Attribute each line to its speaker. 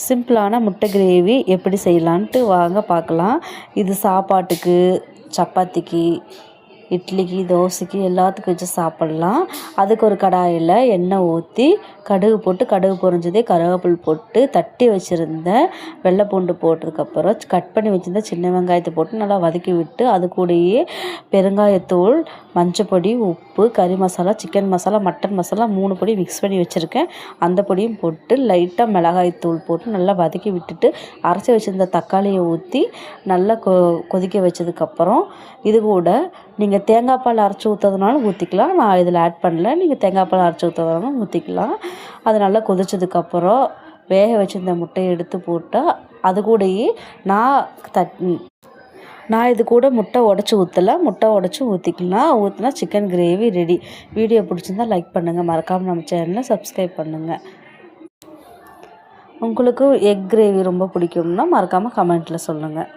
Speaker 1: சிம்பிளான முட்டை கிரேவி எப்படி செய்யலான்ட்டு வாங்க பார்க்கலாம். இது சாப்பாட்டுக்கு, சப்பாத்திக்கு, இட்லிக்கு, தோசைக்கு எல்லாத்துக்கும் வச்சு சாப்பிட்லாம். அதுக்கு ஒரு கடாயில் எண்ணெய் ஊற்றி கடுகு போட்டு, கடுகு பொரிஞ்சதே கருவேப்பிலை போட்டு தட்டி வச்சுருந்த வெள்ளை பூண்டு போட்டதுக்கப்புறம் கட் பண்ணி வச்சுருந்த சின்ன வெங்காயத்தை போட்டு நல்லா வதக்கி விட்டு, அது கூடயே பெருங்காயத்தூள், மஞ்சப்பொடி, உப்பு, கறி மசாலா, சிக்கன் மசாலா, மட்டன் மசாலா 3 பொடி மிக்ஸ் பண்ணி வச்சுருக்கேன். அந்த பொடியும் போட்டு லைட்டாக மிளகாய்த்தூள் போட்டு நல்லா வதக்கி விட்டுட்டு அரைச்சி வச்சுருந்த தக்காளியை ஊற்றி நல்லா கொதிக்க வச்சதுக்கப்புறம் இது கூட நீங்கள் தேங்காய் பால் அரைச்சி ஊற்றுறதுனாலும் ஊற்றிக்கலாம். நான் இதில் ஆட் பண்ணல. நீங்கள் தேங்காய் பால் அரைச்சி ஊற்றுறதுனாலும் ஊற்றிக்கலாம். அது நல்லா கொதிச்சதுக்கப்புறம் வேக வச்சுருந்த முட்டையை எடுத்து போட்டால் அது கூடயே நான் இது கூட முட்டை உடச்சி ஊற்றலை. முட்டை உடச்சி ஊற்றிக்கலாம். ஊற்றினா சிக்கன் கிரேவி ரெடி. வீடியோ பிடிச்சிருந்தால் லைக் பண்ணுங்கள். மறக்காமல் நம்ம சேனலை சப்ஸ்கிரைப் பண்ணுங்கள். உங்களுக்கு எக் கிரேவி ரொம்ப பிடிக்கும்னா மறக்காமல் கமெண்ட்டில் சொல்லுங்கள்.